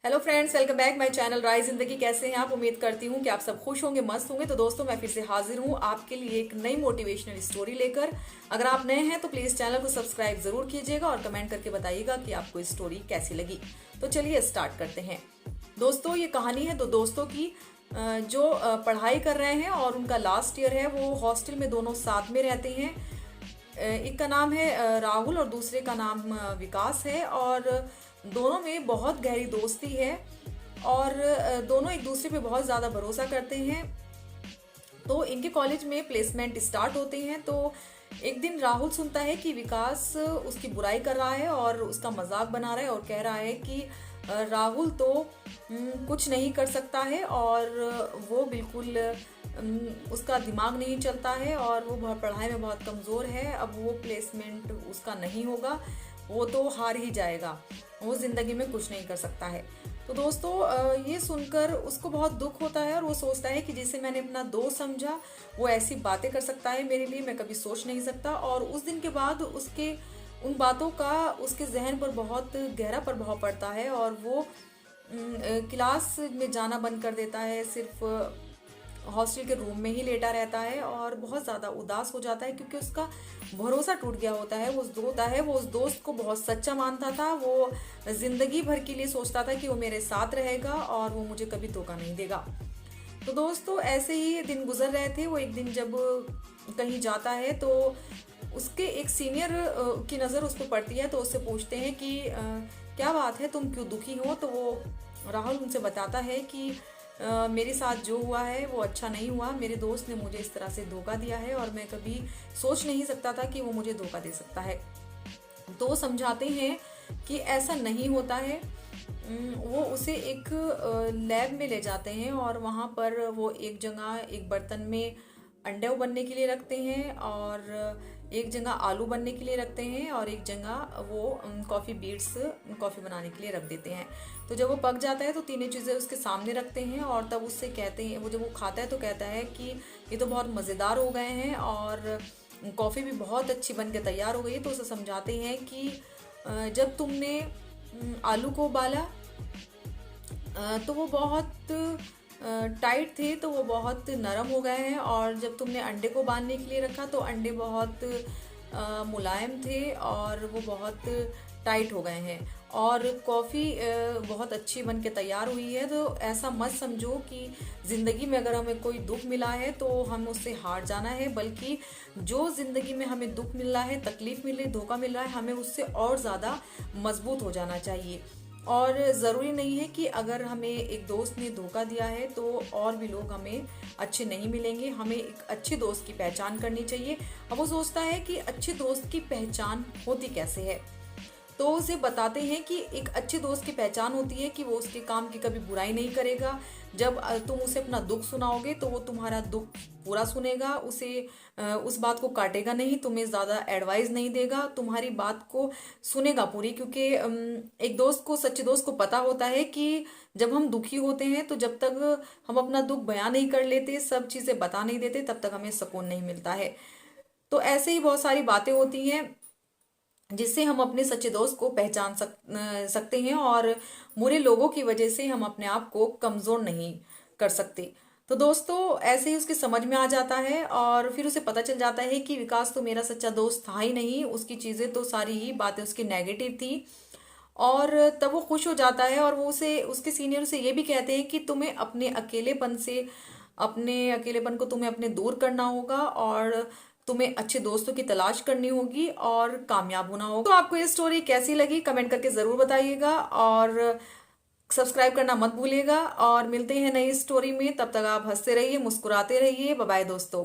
Hello friends, welcome back my channel Rai Zindagi. कैसे हैं आप? उम्मीद करती हूँ कि आप सब खुश होंगे, मस्त होंगे। तो दोस्तों, मैं फिर से हाजिर हूँ आपके लिए एक नई मोटिवेशनल स्टोरी लेकर। अगर आप नए हैं तो प्लीज चैनल को सब्सक्राइब जरूर कीजिएगा और कमेंट करके बताइएगा कि आपको इस स्टोरी कैसी लगी। तो चलिए स्टार्ट करते हैं। दोस्तों, ये कहानी है दो दोस्तों की जो पढ़ाई कर रहे हैं और उनका लास्ट ईयर है। वो हॉस्टल में दोनों साथ में रहते हैं। एक का नाम है राहुल और दूसरे का नाम विकास है। और दोनों में बहुत गहरी दोस्ती है और दोनों एक दूसरे पे बहुत ज़्यादा भरोसा करते हैं। तो इनके कॉलेज में प्लेसमेंट स्टार्ट होते हैं। तो एक दिन राहुल सुनता है कि विकास उसकी बुराई कर रहा है और उसका मजाक बना रहा है और कह रहा है कि राहुल तो कुछ नहीं कर सकता है और वो बिल्कुल उसका दिमाग नहीं चलता है और वो बहुत पढ़ाई में बहुत कमज़ोर है। अब वो प्लेसमेंट उसका नहीं होगा, वो तो हार ही जाएगा, वो ज़िंदगी में कुछ नहीं कर सकता है। तो दोस्तों, ये सुनकर उसको बहुत दुख होता है और वो सोचता है कि जिसे मैंने अपना दोस्त समझा वो ऐसी बातें कर सकता है मेरे लिए, मैं कभी सोच नहीं सकता। और उस दिन के बाद उसके उन बातों का उसके जहन पर बहुत गहरा प्रभाव पड़ता है और वो क्लास में जाना बंद कर देता है। सिर्फ हॉस्टल के रूम में ही लेटा रहता है और बहुत ज़्यादा उदास हो जाता है क्योंकि उसका भरोसा टूट गया होता है। वो उस दोस्त को बहुत सच्चा मानता था। वो ज़िंदगी भर के लिए सोचता था कि वो मेरे साथ रहेगा और वो मुझे कभी धोखा नहीं देगा। तो दोस्तों, ऐसे ही दिन गुजर रहे थे। वो एक दिन जब कहीं जाता है तो उसके एक सीनियर की नज़र उस पर पड़ती है। तो उससे पूछते हैं कि क्या बात है, तुम क्यों दुखी हो? तो वो राहुल उनसे बताता है कि मेरे साथ जो हुआ है वो अच्छा नहीं हुआ। मेरे दोस्त ने मुझे इस तरह से धोखा दिया है और मैं कभी सोच नहीं सकता था कि वो मुझे धोखा दे सकता है। तो वो समझाते हैं कि ऐसा नहीं होता है। वो उसे एक लैब में ले जाते हैं और वहाँ पर वो एक जगह एक बर्तन में अंडे उबलने के लिए रखते हैं और एक जगह आलू बनने के लिए रखते हैं और एक जगह वो कॉफ़ी बीट्स कॉफ़ी बनाने के लिए रख देते हैं। तो जब वो पक जाता है तो तीनों चीज़ें उसके सामने रखते हैं और तब उससे कहते हैं, वो जब वो खाता है तो कहता है कि ये तो बहुत मज़ेदार हो गए हैं और कॉफ़ी भी बहुत अच्छी बन के तैयार हो गई है। तो उसे समझाते हैं कि जब तुमने आलू को उबाला तो वो बहुत टाइट थे, तो वो बहुत नरम हो गए हैं और जब तुमने अंडे को बांधने के लिए रखा तो अंडे बहुत मुलायम थे और वो बहुत टाइट हो गए हैं। और कॉफ़ी बहुत अच्छी बन के तैयार हुई है। तो ऐसा मत समझो कि ज़िंदगी में अगर हमें कोई दुख मिला है तो हम उससे हार जाना है, बल्कि जो ज़िंदगी में हमें दुख मिल रहा है, तकलीफ़ मिल रही, धोखा मिल रहा है, हमें उससे और ज़्यादा मजबूत हो जाना चाहिए। और ज़रूरी नहीं है कि अगर हमें एक दोस्त ने धोखा दिया है तो और भी लोग हमें अच्छे नहीं मिलेंगे। हमें एक अच्छे दोस्त की पहचान करनी चाहिए। अब वो सोचता है कि अच्छे दोस्त की पहचान होती कैसे है। तो उसे बताते हैं कि एक अच्छे दोस्त की पहचान होती है कि वो उसके काम की कभी बुराई नहीं करेगा। जब तुम उसे अपना दुख सुनाओगे तो वो तुम्हारा दुख पूरा सुनेगा, उसे उस बात को काटेगा नहीं, तुम्हें ज़्यादा एडवाइस नहीं देगा, तुम्हारी बात को सुनेगा पूरी। क्योंकि एक दोस्त को, सच्चे दोस्त को पता होता है कि जब हम दुखी होते हैं तो जब तक हम अपना दुख बयां नहीं कर लेते, सब चीज़ें बता नहीं देते, तब तक हमें सुकून नहीं मिलता है। तो ऐसे ही बहुत सारी बातें होती हैं जिससे हम अपने सच्चे दोस्त को पहचान सकते हैं और बुरे लोगों की वजह से हम अपने आप को कमज़ोर नहीं कर सकते। तो दोस्तों, ऐसे ही उसके समझ में आ जाता है और फिर उसे पता चल जाता है कि विकास तो मेरा सच्चा दोस्त था ही नहीं, उसकी चीज़ें तो सारी ही बातें उसकी नेगेटिव थी। और तब वो खुश हो जाता है और वो उसे, उसके सीनियर उसे ये भी कहते हैं कि तुम्हें अपने अकेलेपन को तुम्हें अपने दूर करना होगा और तुम्हें अच्छे दोस्तों की तलाश करनी होगी और कामयाब होना होगा। तो आपको ये स्टोरी कैसी लगी कमेंट करके ज़रूर बताइएगा और सब्सक्राइब करना मत भूलिएगा। और मिलते हैं नई स्टोरी में, तब तक आप हंसते रहिए, मुस्कुराते रहिए। बाय बाय दोस्तों।